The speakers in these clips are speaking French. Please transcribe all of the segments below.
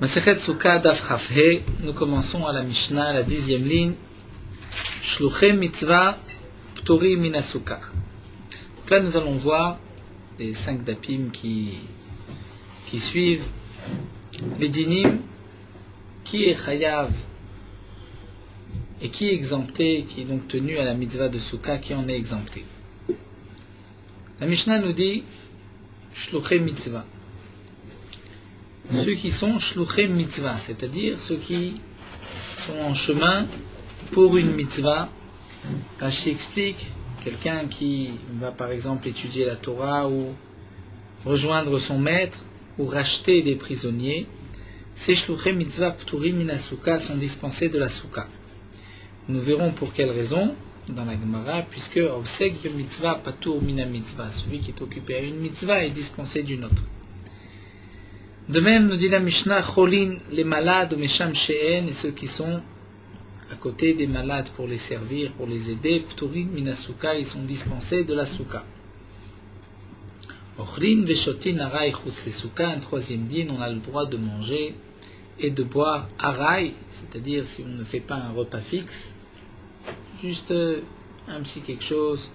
Masechet Sukkah Daf Chaf He, nous commençons à la Mishnah, la 10e ligne. Shluchem mitzvah ptori min ha-sukkah. Donc là, nous allons voir les 5 dapim qui suivent. Les dinim, qui est chayav et qui est exempté, qui est donc tenu à la mitzvah de Sukkah, qui en est exempté. La Mishnah nous dit Shluchem mitzvah. Ceux qui sont shluchem mitzvah, c'est-à-dire ceux qui sont en chemin pour une mitzvah. Rashi explique, quelqu'un qui va par exemple étudier la Torah ou rejoindre son maître ou racheter des prisonniers, ces shluchem mitzvah p'turim min ha-sukkah sont dispensés de la Sukkah. Nous verrons pour quelle raison dans la Gemara, puisque obsek be mitzvah patur min ha-mitzvah, celui qui est occupé à une mitzvah est dispensé d'une autre. De même, nous dit la Mishnah, Cholin, les malades, Mesham She'en, et ceux qui sont à côté des malades pour les servir, pour les aider, Pturin min ha-sukkah, ils sont dispensés de la Sukkah. Ochlin veshotin arai chutz le Sukkah, un troisième din, on a le droit de manger et de boire arai, c'est-à-dire si on ne fait pas un repas fixe, juste un petit quelque chose,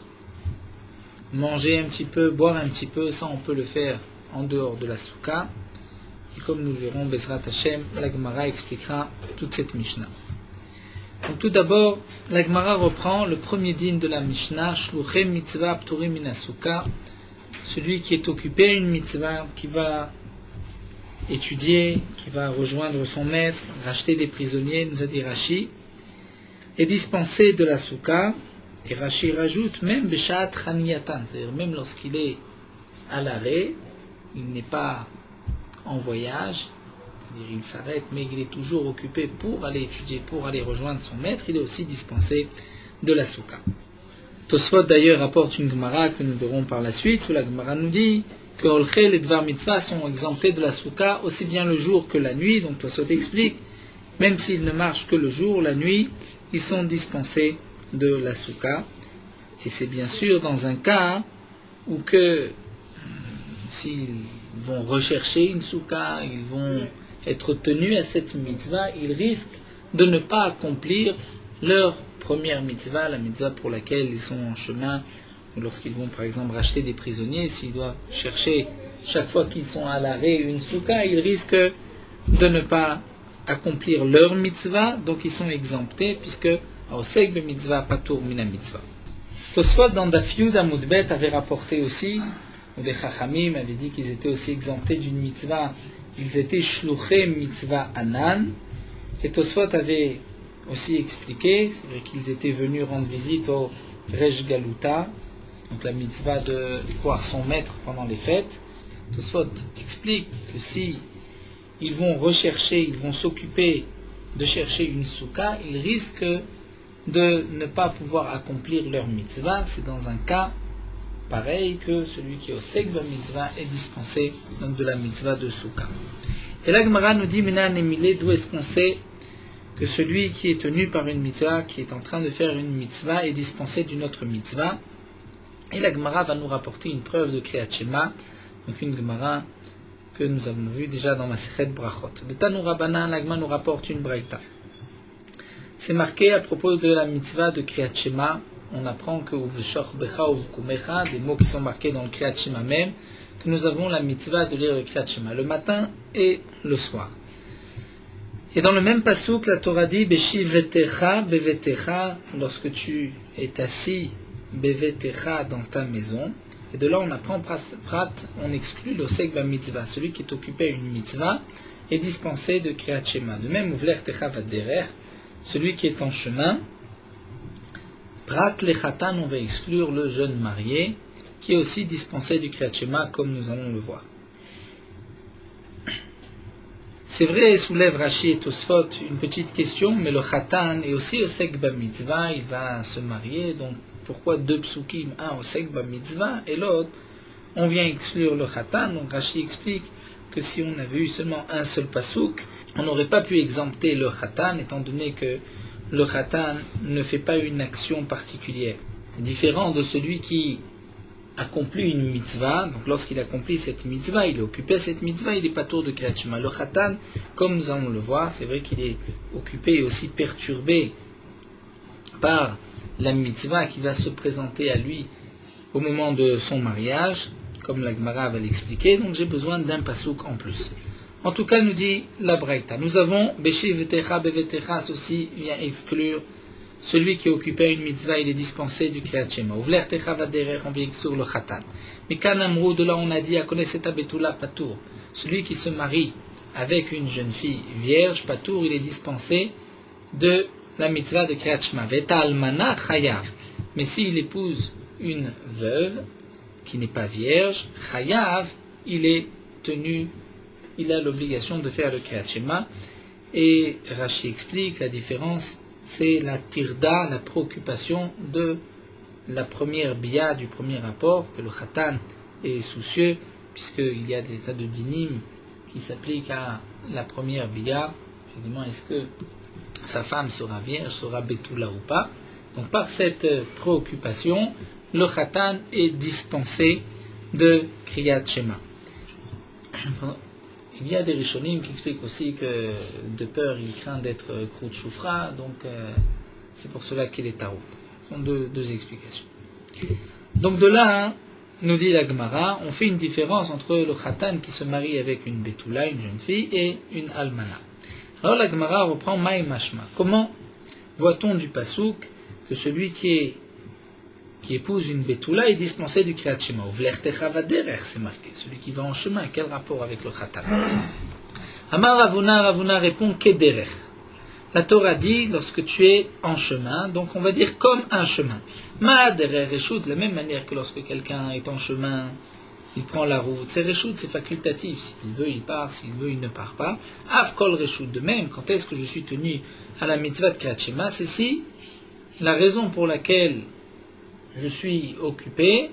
manger un petit peu, boire un petit peu, ça on peut le faire en dehors de la Sukkah. Et comme nous le verrons, Bezrat Hashem, la Gemara expliquera toute cette Mishnah. Donc tout d'abord, la Gemara reprend le premier din de la Mishnah, Shluchem mitzvah p'turim min ha-sukkah, celui qui est occupé à une mitzvah, qui va étudier, qui va rejoindre son maître, racheter des prisonniers, nous a dit Rashi, est dispensé de la Sukkah, et Rashi rajoute même Beshat Chaniyatan, c'est-à-dire même lorsqu'il est à l'arrêt, il n'est pas en voyage, c'est-à-dire il s'arrête, mais il est toujours occupé pour aller étudier, pour aller rejoindre son maître, il est aussi dispensé de la Sukkah. Tosfot d'ailleurs rapporte une Gemara que nous verrons par la suite, où la Gemara nous dit que Olchel et Dvar Mitzvah sont exemptés de la Sukkah aussi bien le jour que la nuit, donc Tosfot explique, même s'ils ne marchent que le jour, la nuit, ils sont dispensés de la Sukkah, et c'est bien sûr dans un cas où que s'ils vont rechercher une soukha, ils vont être tenus à cette mitzvah, ils risquent de ne pas accomplir leur première mitzvah, la mitzvah pour laquelle ils sont en chemin, ou lorsqu'ils vont par exemple racheter des prisonniers, s'ils doivent chercher chaque fois qu'ils sont à l'arrêt une soukha, ils risquent de ne pas accomplir leur mitzvah, donc ils sont exemptés, puisque Osek be mitzvah patur min ha-mitzvah. Tosfot dans Daf Yud Amud Bet avait rapporté aussi, où les Chachamim avaient dit qu'ils étaient aussi exemptés d'une mitzvah, ils étaient shluchem mitzvah anan, et Tosfot avait aussi expliqué, c'est vrai qu'ils étaient venus rendre visite au Resh Galuta, donc la mitzvah de voir son maître pendant les fêtes. Tosfot explique que si ils vont rechercher, ils vont s'occuper de chercher une soukha, ils risquent de ne pas pouvoir accomplir leur mitzvah, c'est dans un cas pareil que celui qui est au Osek ba mitzvah est dispensé donc de la mitzvah de Sukkah. Et la Gemara nous dit, Menan Emile, d'où est-ce qu'on sait que celui qui est tenu par une mitzvah, qui est en train de faire une mitzvah, est dispensé d'une autre mitzvah. Et la Gemara va nous rapporter une preuve de Kriyat Shema, donc une Gemara que nous avons vue déjà dans Masechet Brachot. De Tanu Rabbanan, la Gemara nous rapporte une braïta. C'est marqué à propos de la mitzvah de Kriyat Shema. On apprend que des mots qui sont marqués dans le Kriyat Shema même, que nous avons la mitzvah de lire le Kriyat Shema le matin et le soir. Et dans le même pasuk, la Torah dit Beshivetecha bevetecha, lorsque tu es assis bevetecha dans ta maison. Et de là on apprend prat, on exclut le Osek ba mitzvah, celui qui est occupé à une mitzvah est dispensé de Kriyat Shema. De même, Uvler techa vaderer, celui qui est en chemin. Prat le Khatan, on va exclure le jeune marié, qui est aussi dispensé du Kriyat Shema, comme nous allons le voir. C'est vrai, soulève Rashi et Tosfot une petite question, mais le Khatan est aussi Osek ba mitzvah, il va se marier, donc pourquoi deux psukim, un Osek ba mitzvah et l'autre, on vient exclure le Khatan, donc Rashi explique que si on avait eu seulement un seul pasuk, on n'aurait pas pu exempter le Khatan, étant donné que le Khatan ne fait pas une action particulière. C'est différent de celui qui accompli une mitzvah, donc lorsqu'il accomplit cette mitzvah, il est occupé à cette mitzvah, il est pas tour de Kriyat Shema. Le Khatan, comme nous allons le voir, c'est vrai qu'il est occupé et aussi perturbé par la mitzvah qui va se présenter à lui au moment de son mariage, comme la Gemara va l'expliquer, donc j'ai besoin d'un pasouk en plus. En tout cas, nous dit la Braïta. Nous avons Beshiv Vetecha Bevetecha, ceci vient exclure celui qui est occupé à une mitzvah, il est dispensé du Kriyat Shema. Uvler Techa Vaderer, on vient exclure le Khatan. Mais Kanamrou, de là on a dit, à connaissez Betula Patour, celui qui se marie avec une jeune fille vierge, Patour, il est dispensé de la mitzvah de Kriyat Shema. Veta Almana Chayav. Mais s'il épouse une veuve qui n'est pas vierge, Chayav, il est tenu, il a l'obligation de faire le Kriyat Shema. Et Rashi explique la différence, c'est la tirda, la préoccupation de la première bia, du premier rapport, que le Khatan est soucieux, puisqu'il y a des tas de dinim qui s'appliquent à la première bia. Effectivement, est-ce que sa femme sera vierge, sera Betula ou pas? Donc par cette préoccupation, le Khatan est dispensé de Kriyat Shema. Il y a des Rishonim qui expliquent aussi que de peur, il craint d'être Krout Choufra, donc c'est pour cela qu'il est Tarout. Ce sont deux explications. Donc de là, nous dit la Gemara, on fait une différence entre le Khatan qui se marie avec une Betula, une jeune fille, et une Almana. Alors la Gemara reprend Maï Mashma. Comment voit-on du Pasouk que celui qui épouse une Betula est dispensé du Kriyat Shema? Uvler Techa Vaderer, c'est marqué. Celui qui va en chemin, quel rapport avec le Khatan? Amar Ravuna répond Kederech. La Torah dit lorsque tu es en chemin, donc on va dire comme un chemin. Ma derer reshut, de la même manière que lorsque quelqu'un est en chemin, il prend la route. C'est reshut, c'est facultatif. S'il veut, il part. S'il veut, il ne part pas. Av kol reshut, de même, quand est-ce que je suis tenu à la mitzvah de Kriyat Shema? C'est si la raison pour laquelle je suis occupé,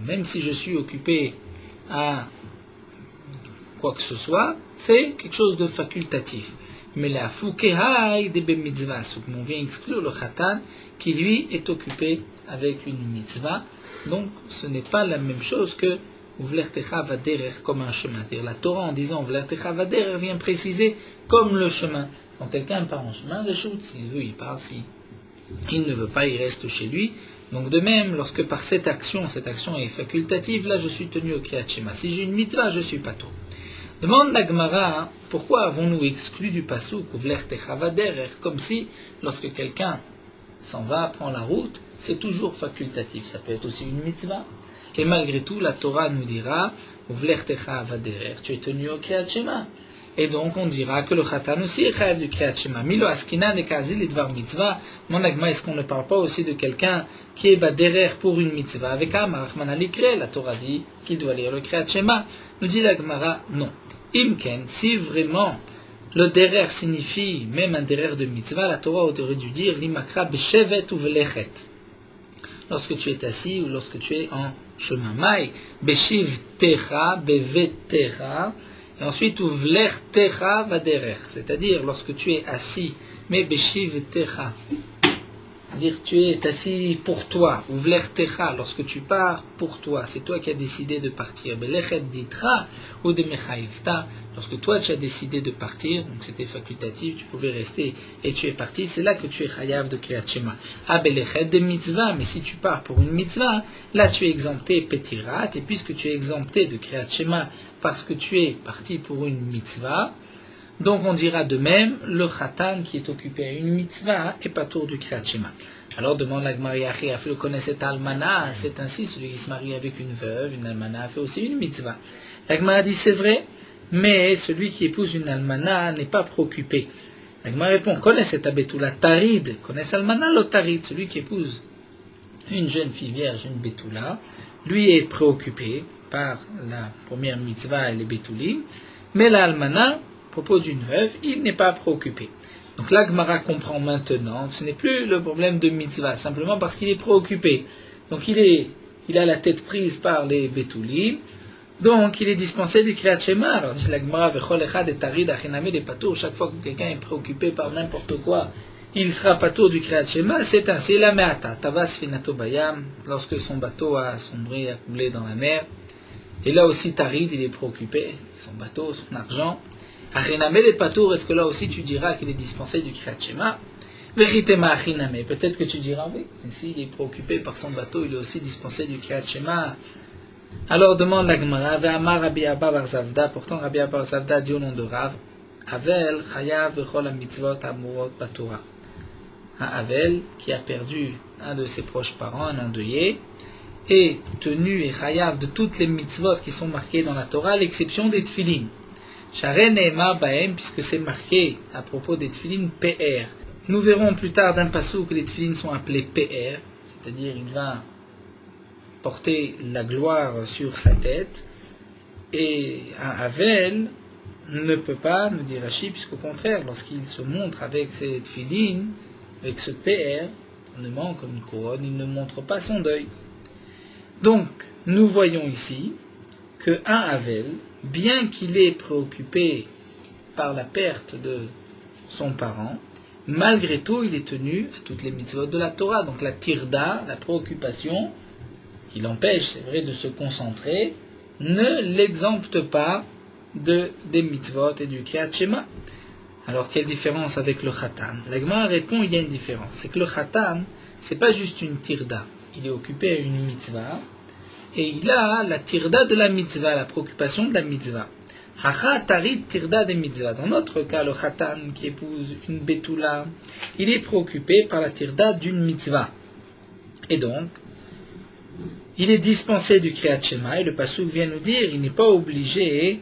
même si je suis occupé à quoi que ce soit, c'est quelque chose de facultatif. Mais la foukehaï de mitzvah, on vient exclure le Khatan qui lui est occupé avec une mitzvah. Donc ce n'est pas la même chose que Uvler Techa Vaderer comme un chemin. C'est-à-dire la Torah en disant Uvler Techa Vaderer vient préciser comme le chemin. Quand quelqu'un part en chemin, réchoute, s'il veut, il part, si il ne veut pas, il reste chez lui. Donc de même, lorsque par cette action est facultative, là je suis tenu au Kriyat Shema. Si j'ai une mitzvah, je suis pas tout. Demande la Gemara, pourquoi avons-nous exclu du Pasuk Uvler Techa Vaderer, comme si lorsque quelqu'un s'en va, prend la route, c'est toujours facultatif. Ça peut être aussi une mitzvah. Et malgré tout, la Torah nous dira Uvler Techa Vaderer, tu es tenu au Kriyat Shema. Et donc on dira que le Khatan aussi est chayav du Kriyat Shema. Milo askinan et kazil idvar mitzvah. Mon agma, est-ce qu'on ne parle pas aussi de quelqu'un qui est baderer pour une mitzvah? Avec Amar Rachmanalikre, la Torah dit qu'il doit lire le Kriyat Shema. Nous dit la Gemara, non. Imken, si vraiment le derer signifie même un derer de mitzvah, la Torah aurait dû dire limakra beshevet ou velechet. Lorsque tu es assis ou lorsque tu es en chemin. Maï, beshiv techa, bevet techa. Et ensuite, uvler techa vaderer, c'est-à-dire lorsque tu es assis, mais beshiv techa, c'est-à-dire tu es assis pour toi, uvler techa, lorsque tu pars pour toi, c'est toi qui as décidé de partir. Belechet ditra ou de mechaivta, lorsque toi tu as décidé de partir, donc c'était facultatif, tu pouvais rester et tu es parti, c'est là que tu es chayav de Kriyat Shema. Ah belechet de mitzvah, mais si tu pars pour une mitzvah, là tu es exempté petirat, et puisque tu es exempté de Kriyat Shema parce que tu es parti pour une mitzvah, donc on dira de même, le Khatan qui est occupé à une mitzvah est pas tour du Kriyat Shema. Alors demande la Gemara, le connaissait almana, c'est ainsi, celui qui se marie avec une veuve, une almana fait aussi une mitzvah. La Gemara dit c'est vrai, mais celui qui épouse une almana n'est pas préoccupé. La Gemara répond, connaît cet abetula tarid, connaît almana lo tarid, celui qui épouse une jeune fille vierge, une betula, lui est préoccupé par la première mitzvah et les betulim, mais la almana, à propos d'une veuve, il n'est pas préoccupé. Donc la Gemara comprend maintenant que ce n'est plus le problème de mitzvah, simplement parce qu'il est préoccupé. Donc il a la tête prise par les betulim, donc il est dispensé du Kriyat Shema. Alors dit la Gemara, vechol echad et tarid achiname de patour, chaque fois que quelqu'un est préoccupé par n'importe quoi, il sera patour du Kriyat Shema, c'est ainsi la me'ata, tavas finato bayam, lorsque son bateau a sombré, a coulé dans la mer. Et là aussi, Tarid, il est préoccupé, son bateau, son argent. Achiname les patour, est-ce que là aussi tu diras qu'il est dispensé du Kriyat Shema? Veritema achiname, peut-être que tu diras oui, mais s'il est préoccupé par son bateau, il est aussi dispensé du Kriyat Shema. Alors demande la Gemara, Ve'amar Rabbi Abba bar Zavda, pourtant Rabbi Abba bar Zavda dit au nom de Rav, Avel chayav v'chol ha-mitzvot amurot batora. Un Avel qui a perdu un de ses proches parents, un endeuillé, est tenu et chayav de toutes les mitzvot qui sont marquées dans la Torah, à l'exception des tefilin. Share ne'emar bahem, puisque c'est marqué à propos des tefilin PR. Nous verrons plus tard d'un passage que les tefilin sont appelés PR, c'est-à-dire il va porter la gloire sur sa tête, et un Avel ne peut pas, nous dit Rashi, puisqu'au contraire, lorsqu'il se montre avec ses tefilin, avec ce PR, ornement comme une couronne, il ne montre pas son deuil. Donc, nous voyons ici que un Avel, bien qu'il est préoccupé par la perte de son parent, malgré tout, il est tenu à toutes les mitzvot de la Torah. Donc la tirda, la préoccupation, qui l'empêche, c'est vrai, de se concentrer, ne l'exempte pas des mitzvot et du Kriyat Shema. Alors, quelle différence avec le Khatan? La Gemara répond, il y a une différence. C'est que le Khatan, c'est pas juste une tirda. Il est occupé à une mitzvah, et il a la tirda de la mitzvah, la préoccupation de la mitzvah. Hacha tarid tirda de mitzvah. Dans notre cas, le Khatan qui épouse une betula, il est préoccupé par la tirda d'une mitzvah. Et donc, il est dispensé du Kriyat Shema, et le Pasuk vient nous dire, il n'est pas obligé,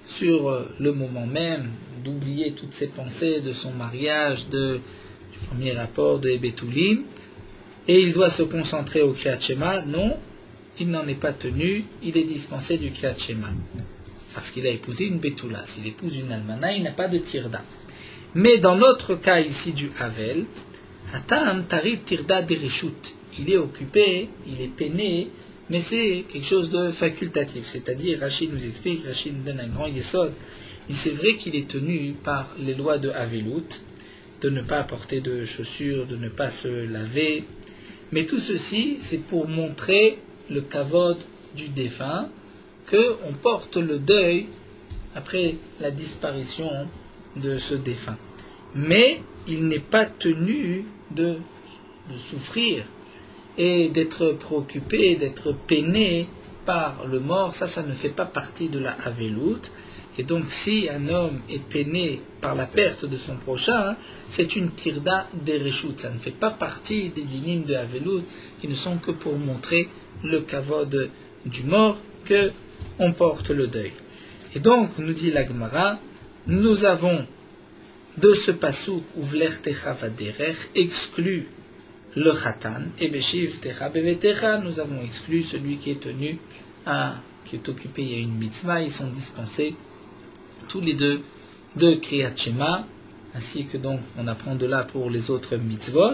sur le moment même, d'oublier toutes ses pensées de son mariage, du premier rapport de Betulim, et il doit se concentrer au Kriyat Shema. Non, il n'en est pas tenu, il est dispensé du Kriyat Shema. Parce qu'il a épousé une Betula. S'il épouse une Almana, il n'a pas de Tirda. Mais dans notre cas ici du Havel, Hatam Tarid Tirda Dereshut. Il est occupé, il est peiné, mais c'est quelque chose de facultatif. C'est-à-dire, Rachid nous explique, Rachid nous donne un grand yesod. C'est vrai qu'il est tenu par les lois de Havelut, de ne pas porter de chaussures, de ne pas se laver. Mais tout ceci, c'est pour montrer le kavod du défunt, qu'on porte le deuil après la disparition de ce défunt. Mais il n'est pas tenu de souffrir et d'être préoccupé, d'être peiné par le mort. Ça ne fait pas partie de la Havelut. Et donc, si un homme est peiné par la perte de son prochain, c'est une tirda dereshut. Ça ne fait pas partie des dynim de Havelut qui ne sont que pour montrer le kavod du mort que on porte le deuil. Et donc, nous dit la Gemara, nous avons de ce pasuk uvler techa vaderech exclu le khatan et beshiv techa bevetecha, nous avons exclu celui qui est tenu qui est occupé, il y a une mitzvah, ils sont dispensés tous les deux de Kriyat Shema, ainsi que donc on apprend de là pour les autres mitzvot,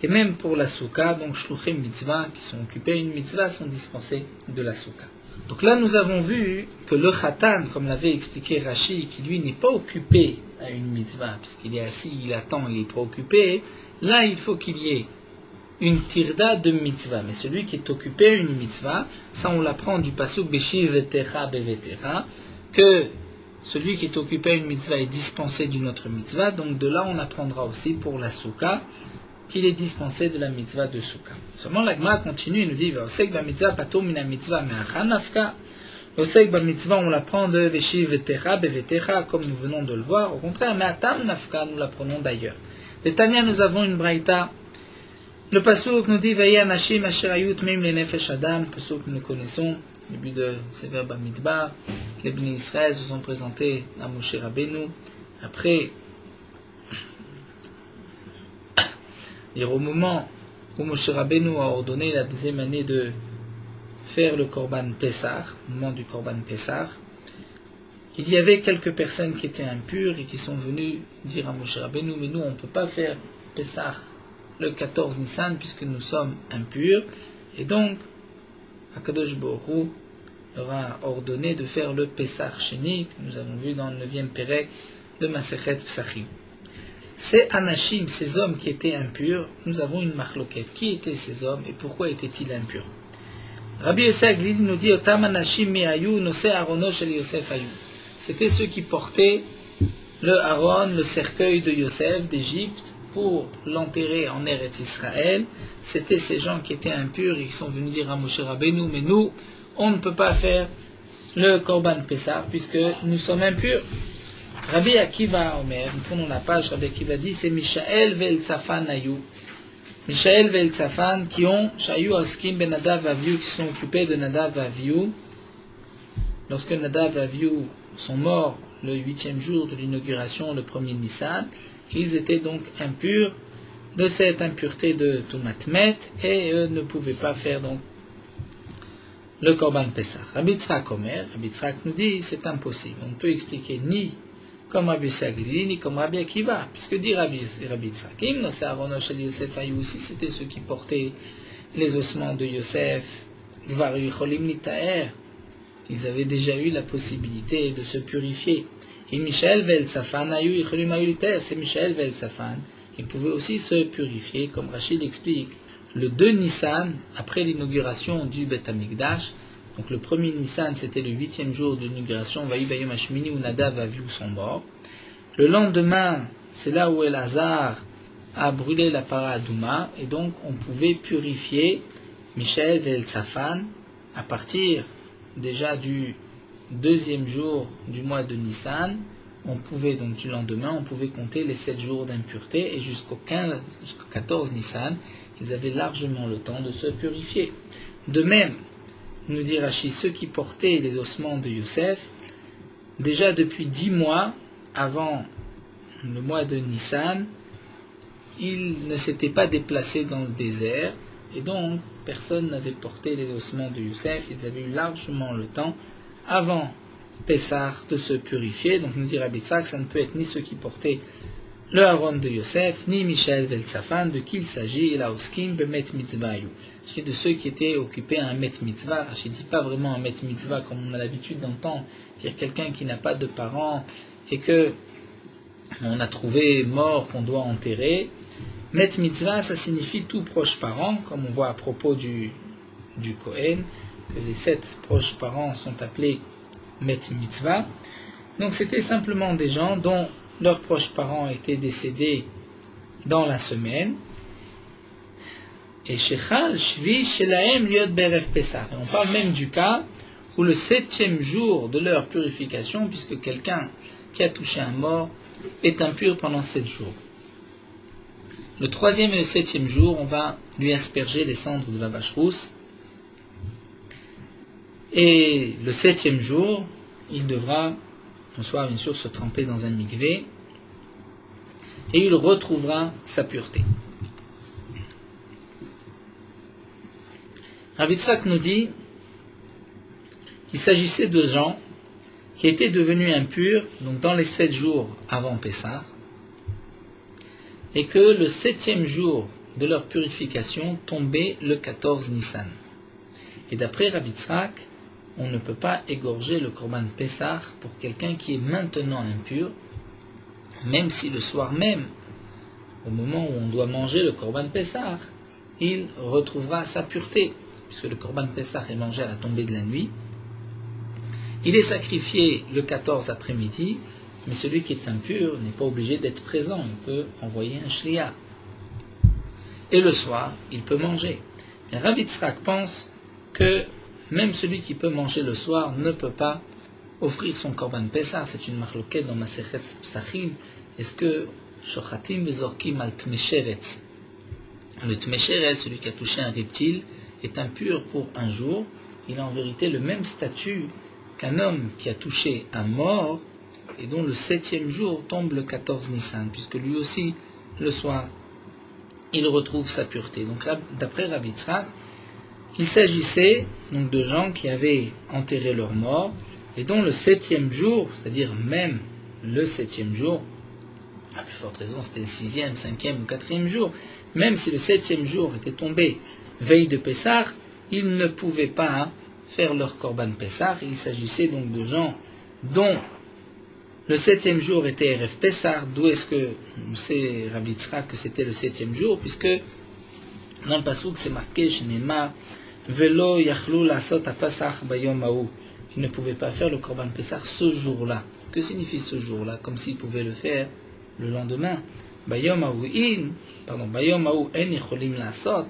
et même pour la souka, donc shluchim mitzvah, qui sont occupés à une mitzvah, sont dispensés de la souka. Donc là nous avons vu que le khatan, comme l'avait expliqué Rashi, qui lui n'est pas occupé à une mitzvah, puisqu'il est assis, il attend, il est préoccupé, là il faut qu'il y ait une tirda de mitzvah. Mais celui qui est occupé à une mitzvah, ça on l'apprend du pasuk beshiv vetecha bevetecha, que celui qui est occupé à une mitzvah est dispensé d'une autre mitzvah. Donc de là on apprendra aussi pour la souka qu'il est dispensé de la mitzvah de souka. Seulement la Gemara continue et nous dit Osek ba mitzvah patur mina mitzvah me'achan nafka. Osek ba mitzvah on l'apprend de veshiv vetecha bevetecha comme nous venons de le voir. Au contraire, me'atam nafka nous l'apprenons d'ailleurs. De Tanya nous avons une braïta. Le pasuk nous dit Vaya anashim asher hayut mim le nefesh adam. Pasuk que nous connaissons. Début de Sefer Bamidbar, les Bnei Israël se sont présentés à Moshe Rabbeinu. Après, au moment où Moshe Rabbeinu a ordonné la deuxième année de faire le Korban Pessah, au moment du Korban Pessah, il y avait quelques personnes qui étaient impures et qui sont venues dire à Moshe Rabbeinu, mais nous on ne peut pas faire Pessah le 14 Nissan puisque nous sommes impurs, et donc Akadosh Baruch Hu leur a ordonné de faire le Pessah Sheni, que nous avons vu dans le 9e Pérec de Masechet Psachim. Ces anashim, ces hommes qui étaient impurs, nous avons une marloquette. Qui étaient ces hommes et pourquoi étaient-ils impurs? Rabbi Yosef Aglili nous dit Otam anashim me'ayu nosei arono shel Yosef ayu. C'était ceux qui portaient le Aaron, le cercueil de Yosef d'Égypte pour l'enterrer en Eretz Israël. C'était ces gens qui étaient impurs et qui sont venus dire à Moshe Rabbeinu, mais nous, on ne peut pas faire le Korban Pessah puisque nous sommes impurs. Rabbi Akiva Omer, nous tournons la page, Rabbi Akiva dit, c'est Mishaël ve'el Tzafan ayou. Mishaël ve'el Tzafan qui ont, Shayu Oskim ben Nadav Aviou, qui sont occupés de Nadav Aviou. Lorsque Nadav Aviou sont morts le 8e jour de l'inauguration, le 1er Nissan, ils étaient donc impurs de cette impureté de Tumatmet et ne pouvaient pas faire donc le Korban Pessah. Rabbi Yitzhak Omer, Rabbi Yitzhak nous dit c'est impossible. On ne peut expliquer ni comme Rabbi Saglili, ni comme Rabbi Akiva, puisque dit Rabbi Yitzhak, si c'était ceux qui portaient les ossements de Yosef, ils avaient déjà eu la possibilité de se purifier. Et Michel Vel Safan, c'est Michel Vel Safan, ils pouvaient aussi se purifier, comme Rachid explique. Le 2 Nissan, après l'inauguration du Beth Amikdash, donc le premier Nissan, c'était le 8e jour de l'inauguration, Vaïbayom Hashmini, où Nadav a vu son mort. Le lendemain, c'est là où Elazar a brûlé la Paradouma, et donc on pouvait purifier Michel Vel Safan à partir déjà du 2e jour du mois de Nissan. On pouvait donc du lendemain, on pouvait compter les 7 jours d'impureté, et jusqu'au 14 Nissan, ils avaient largement le temps de se purifier. De même, nous dit Rashi, ceux qui portaient les ossements de Youssef, déjà depuis 10 mois avant le mois de Nissan, ils ne s'étaient pas déplacés dans le désert, et donc personne n'avait porté les ossements de Youssef. Ils avaient eu largement le temps, avant Pessah, de se purifier. Donc nous dit Rabbi Yitzhak, ça ne peut être ni ceux qui portaient le Aaron de Yosef, ni Michel Vel Safan, de qui il s'agit, et la Oskim bemet mitzvah yu. C'est de ceux qui étaient occupés à un met mitzvah. Je ne dis pas vraiment un met mitzvah comme on a l'habitude d'entendre, c'est-à-dire quelqu'un qui n'a pas de parents et que on a trouvé mort qu'on doit enterrer. Met mitzvah, ça signifie tout proche parent, comme on voit à propos du Kohen, que les 7 proches parents sont appelés met mitzvah. Donc c'était simplement des gens dont leurs proches parents étaient décédés dans la semaine. Et Shechal, Shvi, Shelaem, Liot Berev Pessah. On parle même du cas où le 7e jour de leur purification, puisque quelqu'un qui a touché un mort est impur pendant 7 jours. Le 3e et le 7e jour, on va lui asperger les cendres de la vache rousse. Et le 7e jour, il devra, en soi, bien sûr, se tremper dans un mikvé, et il retrouvera sa pureté. Rav Yitzhak nous dit, il s'agissait de gens qui étaient devenus impurs, donc dans les 7 jours avant Pessah, et que le 7e jour de leur purification tombait le 14 Nissan. Et d'après Rav Yitzhak, on ne peut pas égorger le Korban Pessah pour quelqu'un qui est maintenant impur, même si le soir même, au moment où on doit manger le Korban Pessah, il retrouvera sa pureté, puisque le Korban Pessah est mangé à la tombée de la nuit. Il est sacrifié le 14 après-midi, mais celui qui est impur n'est pas obligé d'être présent, il peut envoyer un shliach. Et le soir, il peut manger. Mais Rav Yitzhak pense que même celui qui peut manger le soir ne peut pas offrir son Korban Pessah. C'est une marloquette dans Masechet Psachim. Est-ce que Shochatim vezorkim al tmesheretz, le tmesheretz, celui qui a touché un reptile, est impur pour un jour? Il a en vérité le même statut qu'un homme qui a touché un mort et dont le 7e jour tombe le 14 Nissan, puisque lui aussi, le soir, il retrouve sa pureté. Donc d'après Rav Yitzhak, il s'agissait donc de gens qui avaient enterré leur mort et dont le 7e jour, c'est-à-dire même le 7e jour, à plus forte raison c'était le 6e, 5e ou 4e jour, même si le 7e jour était tombé veille de Pessah, ils ne pouvaient pas faire leur Korban Pessah. Il s'agissait donc de gens dont Le 7e jour était Erev Pessah. D'où est-ce que c'est Rabbi Yitzhak que c'était le 7e jour? Puisque dans le Passouk c'est marqué Shenema Velo Yachlu Lasot Pesach Bayom Haou. Il ne pouvait pas faire le Korban Pessah ce jour-là. Que signifie ce jour-là? Comme s'il pouvait le faire le lendemain. Bayom Haou En Yecholim Lasot.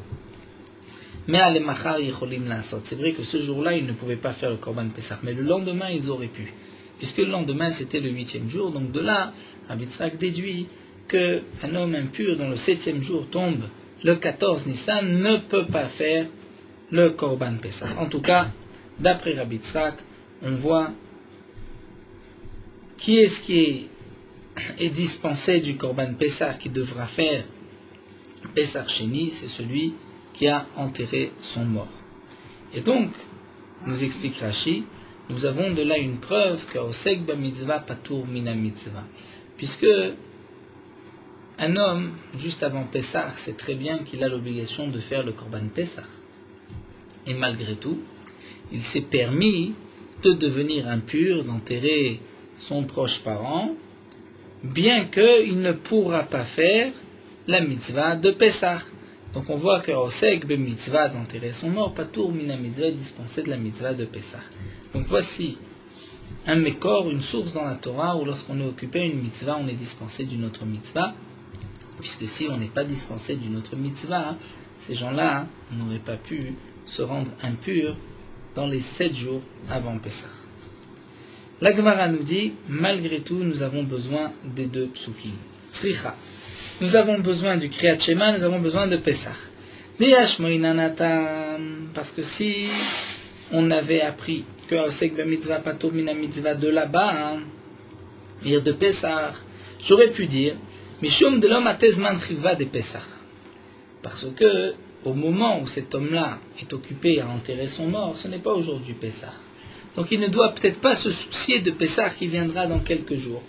Mais à l'emachar yecholim lasot. C'est vrai que ce jour-là, ils ne pouvaient pas faire le Korban Pessah. Mais le lendemain, ils auraient pu. Puisque le lendemain, c'était le 8e jour. Donc de là, Rabbi Yitzhak déduit qu'un homme impur dont le 7e jour tombe le 14 Nissan ne peut pas faire le Korban Pessah. En tout cas, d'après Rabbi Yitzhak, on voit qui est dispensé du Korban Pessah, qui devra faire Pessah Sheni, c'est celui qui a enterré son mort. Et donc, nous explique Rashi, nous avons de là une preuve que Osek ba mitzvah patour mina mitzvah. Puisque un homme, juste avant Pessah, sait très bien qu'il a l'obligation de faire le Korban Pessah. Et malgré tout, il s'est permis de devenir impur, d'enterrer son proche parent, bien qu'il ne pourra pas faire la mitzvah de Pessah. Donc on voit que Osek be mitzvah d'enterrer son mort, patour mina mitzvah dispensé de la mitzvah de Pessah. Donc voici un mécor, une source dans la Torah où lorsqu'on est occupé à une mitzvah, on est dispensé d'une autre mitzvah. Puisque si on n'est pas dispensé d'une autre mitzvah, ces gens-là n'auraient pas pu se rendre impurs dans les 7 jours avant Pessah. La Gemara nous dit, malgré tout, nous avons besoin des deux psukim. Tzricha. Nous avons besoin du Kriyat Shema, nous avons besoin de Pessah. Parce que si on avait appris que Osek be mitzvah patour mina mitzvah de là-bas, dire de Pessah, j'aurais pu dire Mishum de l'homme atezman chiva de Pessah. Parce que au moment où cet homme-là est occupé à enterrer son mort, ce n'est pas aujourd'hui Pessah. Donc il ne doit peut-être pas se soucier de Pessah qui viendra dans quelques jours.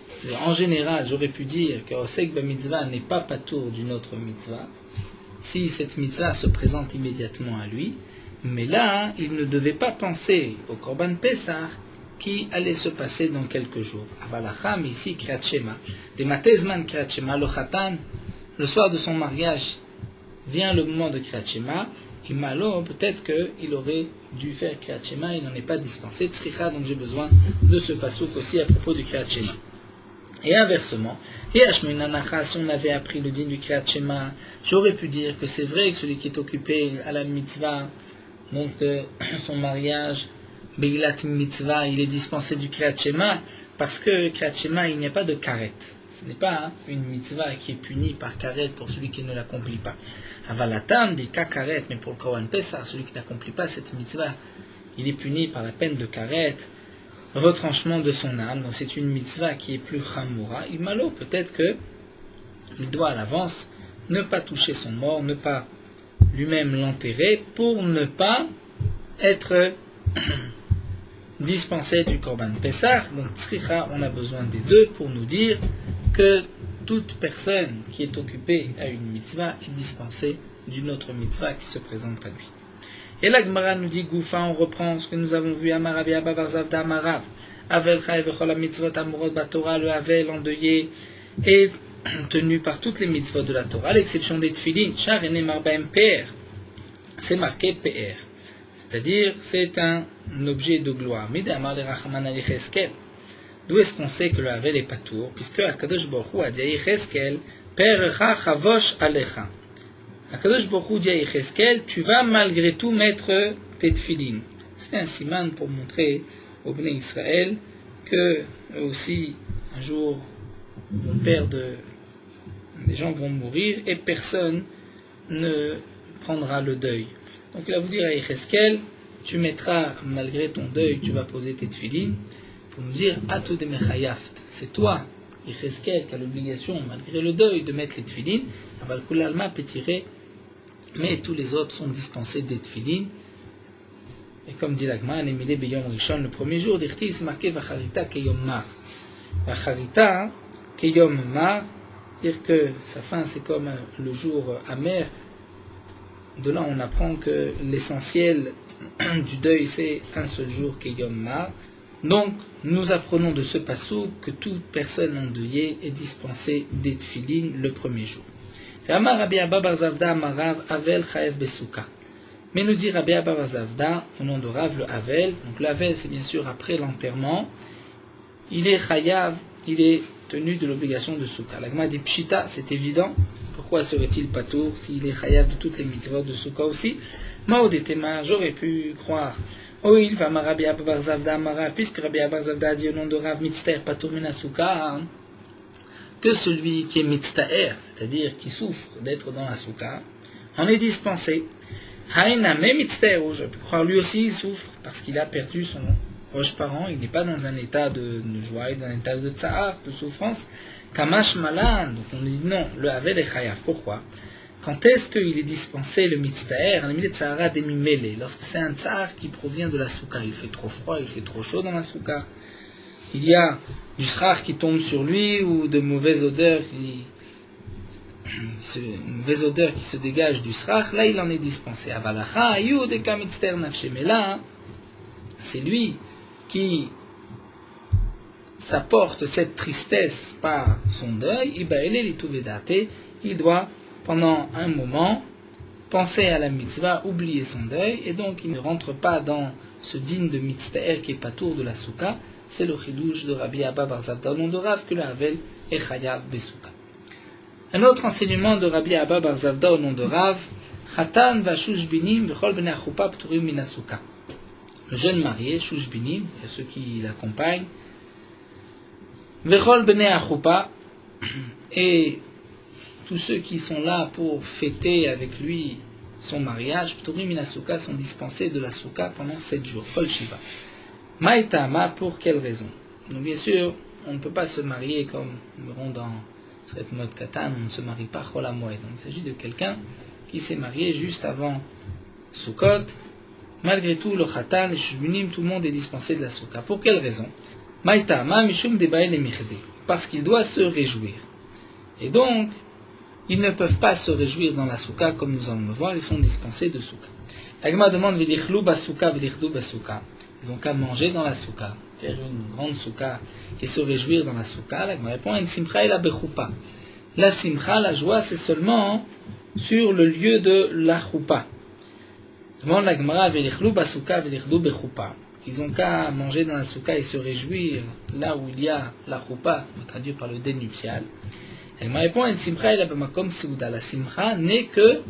En général, j'aurais pu dire que Osek be mitzvah n'est pas patour d'une autre mitzvah, si cette mitzvah se présente immédiatement à lui. Mais là, il ne devait pas penser au Korban Pessah qui allait se passer dans quelques jours. Avalacham, ici, Kriyat Shema. Des matezman Kriyat Shema, le Khatan, le soir de son mariage, vient le moment de Kriyat Shema. Imalo, peut-être qu'il aurait dû faire Kriyat Shema, il n'en est pas dispensé. Tzricha, donc j'ai besoin de ce passouk aussi à propos du Kriyat Shema. Et inversement, si on avait appris le din du Kriyat Shema, j'aurais pu dire que c'est vrai que celui qui est occupé à la mitzvah, donc de son mariage, Begilat mitzvah, il est dispensé du Kriyat Shema, parce que Kriyat Shema, il n'y a pas de karet. Ce n'est pas une mitzvah qui est punie par karet pour celui qui ne l'accomplit pas. Avalatam dit ka karet, mais pour le Korban Pessah, celui qui n'accomplit pas cette mitzvah, il est puni par la peine de karet, retranchement de son âme. Donc c'est une mitzvah qui est plus chamoura. Il malo, peut-être que il doit à l'avance ne pas toucher son mort, ne pas lui-même l'enterrer, pour ne pas être dispensé du Korban Pessah. Donc tzricha, on a besoin des deux pour nous dire que toute personne qui est occupée à une mitzvah est dispensée d'une autre mitzvah qui se présente à lui. Et la Gemara nous dit, Goufa, on reprend ce que nous avons vu, Amarav Yaba Barzavda Amarav, Avel Chaye Vechol mitzvot Amurot Batora, le Avel endeuillé est tenu par toutes les mitzvot de la Torah, à l'exception des Tfilin, Char et Nemar Baem PR, c'est marqué PR, c'est-à-dire c'est un objet de gloire. Midamar le Rachman al Yecheskel. D'où est-ce qu'on sait que le Avel est patour? Puisque Akadosh Baruch Hu a dit à Yecheskel, Percha Chavosh Alecha. Akadosh Baruch Hu dit à Yecheskel, tu vas malgré tout mettre tes tefilin. C'était un siman pour montrer au Bnei Israël que eux aussi, un jour, vont perdre, des gens vont mourir et personne ne prendra le deuil. Donc il va vous dire à Yecheskel, tu mettras, malgré ton deuil, tu vas poser tes tefilin, pour nous dire, Atou de Mechayaft, c'est toi, Yecheskel, qui a l'obligation, malgré le deuil, de mettre les tefilin, Aval Kul Alma Pétiré, mais tous les autres sont dispensés des tefilin. Et comme dit l'Agma, Nemile Beyom Rishon, le premier jour, d'Irti, c'est marqué Vacharita Keyom Mar. Vacharita Keyom Mar, dire que sa fin c'est comme le jour amer. De là, on apprend que l'essentiel du deuil, c'est un seul jour Keyom Mar. Donc, nous apprenons de ce passouk que toute personne endeuillée est dispensée des tfilin le premier jour. Mais nous dit Rabbi Abba bar Zavda, au nom de Rav, le Havel. Donc l'Havel, c'est bien sûr après l'enterrement. Il est chayav, il est tenu de l'obligation de Souka. L'Agma dit Pshita, c'est évident. Pourquoi serait-il patour s'il est chayav de toutes les mitzvot de Souka aussi? Maodetema, j'aurais pu croire. Oh, il va Rabbi Abba bar Zavda Amara, puisque Rabbi Abba bar Zavda a dit au nom de Rav Mitzter patour mina Souka, que celui qui est mitztaer, c'est-à-dire qui souffre d'être dans la Souka, en est dispensé. Haïna, même mitztaer, je peux croire lui aussi il souffre parce qu'il a perdu son proche parent, il n'est pas dans un état de joie, il est dans un état de tsahar, de souffrance. Kamash malan, donc on dit non, le havel est chayav. Pourquoi? Quand est-ce qu'il est dispensé le mitztaer, le milieu de tsahara demimele, lorsque c'est un tsahar qui provient de la souka, il fait trop froid, il fait trop chaud dans la souka, il y a du srar qui tombe sur lui ou de mauvaises odeurs une mauvaise odeur qui se dégage du srar, là il en est dispensé. Mais là, c'est lui qui s'apporte cette tristesse par son deuil, il doit pendant un moment penser à la mitzvah, oublier son deuil, et donc il ne rentre pas dans ce digne de mitzvah qui est patour de la souka. C'est le chidouche de Rabbi Abba bar Zavda au nom de Rav que le Havel est chayav besouka. Un autre enseignement de Rabbi Abba bar Zavda au nom de Rav, Chatan va shushbinim v'chol bnei achupa p'turim min hasouka. Le jeune marié, shushbinim, et ceux qui l'accompagnent, v'chol bnei achupa, et tous ceux qui sont là pour fêter avec lui son mariage, p'turim min hasouka, sont dispensés de la souka pendant 7 jours. Kol shiva. Maïtama, pour quelle raison? Donc bien sûr, on ne peut pas se marier comme nous verrons dans cette mode katan, on ne se marie pas chol hamoed. Donc il s'agit de quelqu'un qui s'est marié juste avant Sukkot. Malgré tout, le khatan, les shushbinim, tout le monde est dispensé de la souka. Pour quelle raison? Maïtama, mishum debaïl et michde. Parce qu'il doit se réjouir. Et donc, ils ne peuvent pas se réjouir dans la souka comme nous allons le voir, ils sont dispensés de souka. L'agma demande v'lichlou basouka v'lichdou basouka. Ils ont qu'à manger dans la souka, faire une grande souka et se réjouir dans la souka. La répond en simcha et la bechupa. La simcha, la joie, c'est seulement sur le lieu de la choupa. Demande la Gemara v'lichlou basouka v'lichdou bechupa. Ils ont qu'à manger dans la souka et se réjouir là où il y a la choupa, traduit par le dé nuptial. Elle me répond en simcha et la bemakom seuda. La simcha n'est que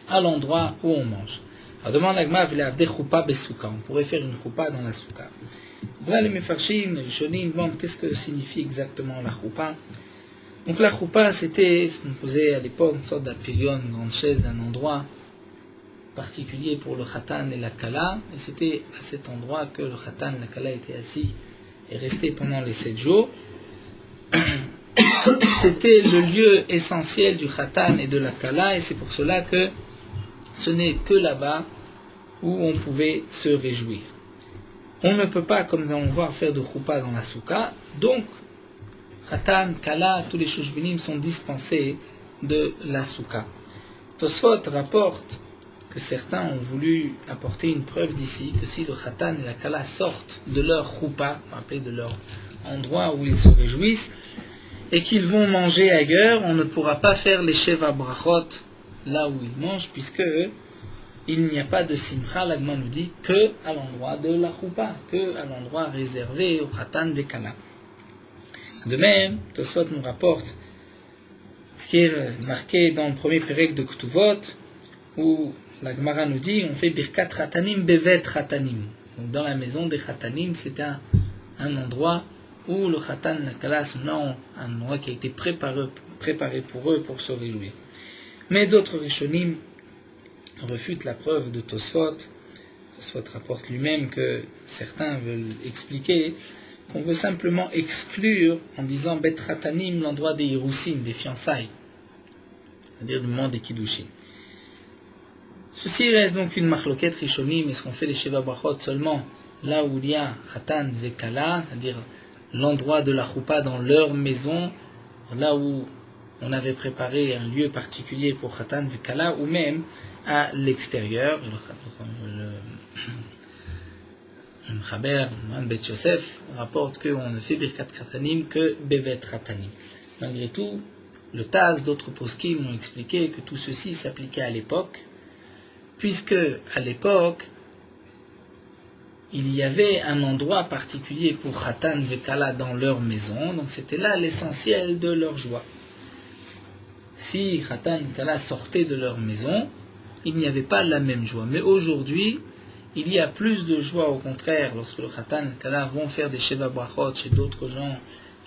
à l'endroit où on mange. Alors demande la Gemara, on pourrait faire une choupa dans la souka. Là, les mefarshim, les rishonim demandent qu'est-ce que signifie exactement la choupa. Donc la choupa, c'était ce qu'on faisait à l'époque, une sorte d'apérion, une grande chaise d'un endroit particulier pour le khatan et la kala. Et c'était à cet endroit que le khatan et la kala étaient assis et restés pendant les 7 jours. C'était le lieu essentiel du khatan et de la kala, et c'est pour cela que ce n'est que là-bas où on pouvait se réjouir. On ne peut pas, comme nous allons voir, faire de choupa dans la souka. Donc, khatan, kala, tous les shushbinim sont dispensés de la souka. Tosfot rapporte que certains ont voulu apporter une preuve d'ici, que si le khatan et la kala sortent de leur choupa, appelé de leur endroit où ils se réjouissent, et qu'ils vont manger ailleurs, on ne pourra pas faire les sheva brachot là où ils mangent, puisque il n'y a pas de simcha, l'agma nous dit, que à l'endroit de la choupa, que à l'endroit réservé au khatan des kala. De même, Tosfot nous rapporte ce qui est marqué dans le premier pérec de Ktuvot, où la Gemara nous dit, on fait birkat khatanim bevet khatanim. Donc dans la maison des khatanim, c'est un endroit où le khatan et la kala sont là, un endroit qui a été préparé pour eux pour se réjouir. Mais d'autres rishonim refutent la preuve de Tosfot. Tosfot rapporte lui-même que certains veulent expliquer qu'on veut simplement exclure en disant Bet Khatanim l'endroit des Hirousim, des fiançailles, c'est-à-dire du moment des Kiddushin. Ceci reste donc une machloket rishonim. Est-ce qu'on fait les Sheva Brachot seulement là où il y a Khatan Vekala, c'est-à-dire l'endroit de la choupa dans leur maison, là où on avait préparé un lieu particulier pour Khatan Vekala, ou même à l'extérieur. Chaber, Bet Yosef, rapporte qu'on ne fait Birkat Khatanim que Bevet Khatanim. Malgré tout, le Taz, d'autres poskim m'ont expliqué que tout ceci s'appliquait à l'époque, puisque à l'époque, il y avait un endroit particulier pour Khatan Vekala dans leur maison, donc c'était là l'essentiel de leur joie. Si Khatan Vekala sortaient de leur maison, il n'y avait pas la même joie. Mais aujourd'hui, il y a plus de joie, au contraire, lorsque le Khatan Vekala vont faire des Sheva Brachot chez d'autres gens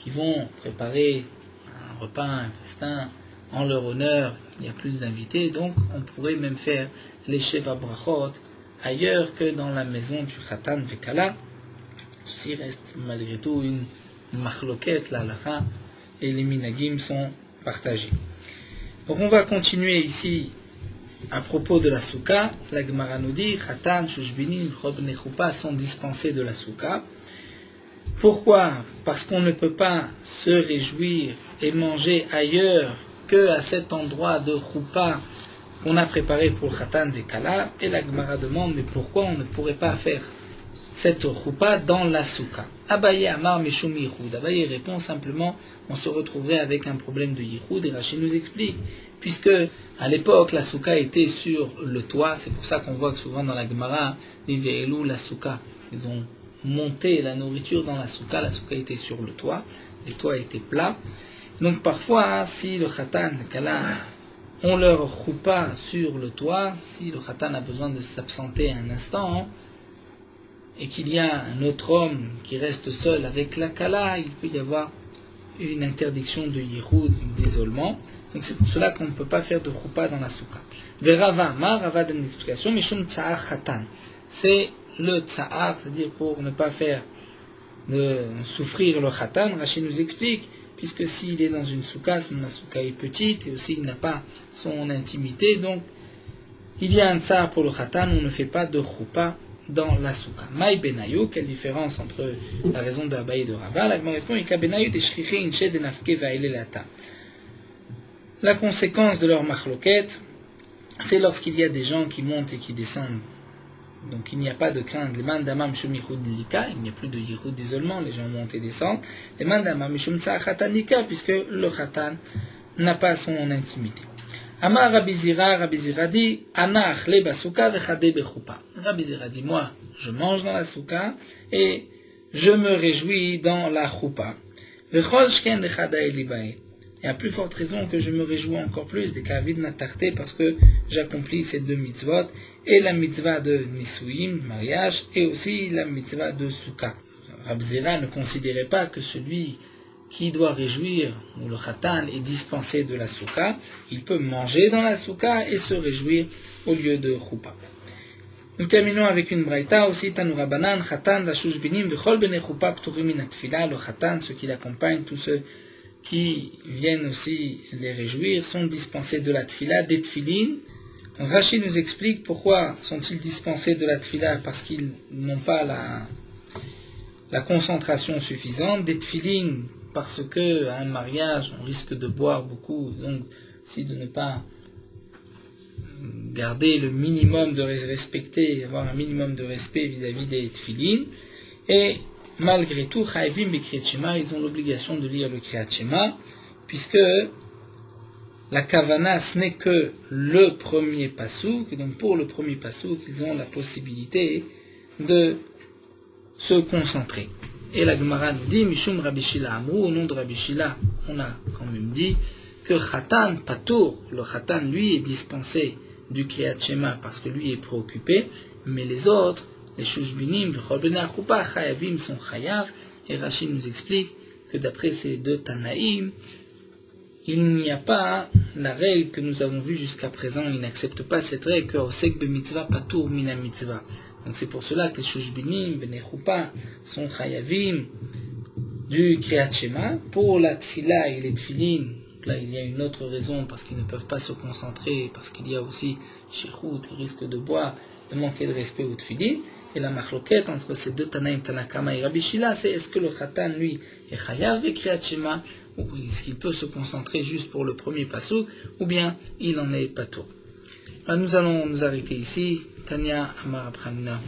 qui vont préparer un repas, un festin en leur honneur, il y a plus d'invités, donc on pourrait même faire les Sheva Brachot ailleurs que dans la maison du Khatan Vekala. Ceci reste malgré tout une machloket, la halakha, et les minagim sont partagés. Donc on va continuer ici à propos de la souka. La Gemara nous dit Khatan, Shushbinim, Chob Nechupa sont dispensés de la souka. Pourquoi? Parce qu'on ne peut pas se réjouir et manger ailleurs que à cet endroit de Choupa qu'on a préparé pour le Khatan Vekala. Et la Gemara demande, mais pourquoi on ne pourrait pas faire cette Choupa dans la souka? Abaye Amar Meshum Yichud. Abaye répond simplement, on se retrouverait avec un problème de Yichud. Et Rashi nous explique, puisque à l'époque la souka était sur le toit, c'est pour ça qu'on voit que souvent dans la Gemara, Nive'elu la souka, ils ont monté la nourriture dans la souka était sur le toit, les toits étaient plats. Donc parfois, si le Khatan Vekala on leur choupa sur le toit, si le Khatan a besoin de s'absenter un instant, et qu'il y a un autre homme qui reste seul avec la Kala, il peut y avoir une interdiction de yichud, d'isolement. Donc c'est pour cela qu'on ne peut pas faire de choupa dans la souka. Verava, Rava donne une explication, Mishum Tsa'ar Khatan. C'est le Tsa'ar, c'est-à-dire pour ne pas faire de souffrir le Khatan. Rashi nous explique, puisque s'il est dans une souka, la souka est petite, et aussi il n'a pas son intimité, donc il y a un tsar pour le khatan, on ne fait pas de choupa dans la souka. Maï benayu, quelle différence entre la raison de Abaye et de Rava? La Gemara répond, Ika benayu teshriche inche de nafke vaelelata. La conséquence de leur machloket, c'est lorsqu'il y a des gens qui montent et qui descendent. Donc il n'y a pas de crainte. Les mandamam mishum yichud lika, il n'y a plus de yichud d'isolement, les gens montent et descendent. Les mandamam mishum tsa'ar khatan lika, puisque le khatan n'a pas son intimité. Amar Rabbi Zira dit, ana achle basuka vechade bechupa. Rabbi Zira dit, moi, je mange dans la souka et je me réjouis dans la choupa. Vechol shken dechada elibae. Et à plus forte raison que je me réjouis encore plus des kavid natarté parce que j'accomplis ces deux mitzvot, et la mitzvah de Nisuim, mariage, et aussi la mitzvah de Souka. Rabbi Zira ne considérait pas que celui qui doit réjouir, ou le khatan, est dispensé de la Souka. Il peut manger dans la Souka et se réjouir au lieu de choupa. Nous terminons avec une braïta aussi, Tanura Banan, khatan, vashush binim, vechol bene choupa, pturim min atfila, le khatan, ceux qui l'accompagnent, tous ceux qui viennent aussi les réjouir, sont dispensés de la tfila, des tfilin. Rashi nous explique pourquoi sont-ils dispensés de la tfila, parce qu'ils n'ont pas la concentration suffisante, des tfilin, parce que à un mariage, on risque de boire beaucoup, donc si de ne pas garder le minimum de respecter, avoir un minimum de respect vis-à-vis des tfilin, et malgré tout, Chaïvim et Kriyat Shema, ils ont l'obligation de lire le Kriyat Shema, puisque la Kavana, ce n'est que le premier pasouk, et donc pour le premier pasouk, ils ont la possibilité de se concentrer. Et la Gemara nous dit, Mishum Rabbi Shila Amrou, au nom de Rabbi Shila, on a quand même dit que Khatan Patour, le Khatan, lui, est dispensé du Kriyat Shema parce que lui est préoccupé, mais les autres, les Shushbinim, V'chol Choupa, Chayavim sont Chayav, et Rashi nous explique que d'après ces deux Tanaïm, il n'y a pas la règle que nous avons vue jusqu'à présent, ils n'acceptent pas cette règle que Osek B'mitzvah Patour Mina Mitzvah. Donc c'est pour cela que les Shushbinim, Bnei Choupa, sont Chayavim du Kriyat Shema. Pour la Tfila et les Tfilin, là il y a une autre raison, parce qu'ils ne peuvent pas se concentrer, parce qu'il y a aussi Shichut, risque de boire, de manquer de respect aux Tfilin. Et la machloket entre ces deux Tanaïm, Tanakama et Rabbi Shila, c'est est-ce que le Khatan, lui, est Chayav et Kriyat Shema, ou est-ce qu'il peut se concentrer juste pour le premier pasouk, ou bien il en est pas tout. Nous allons nous arrêter ici. Tanya Amar Abchanina.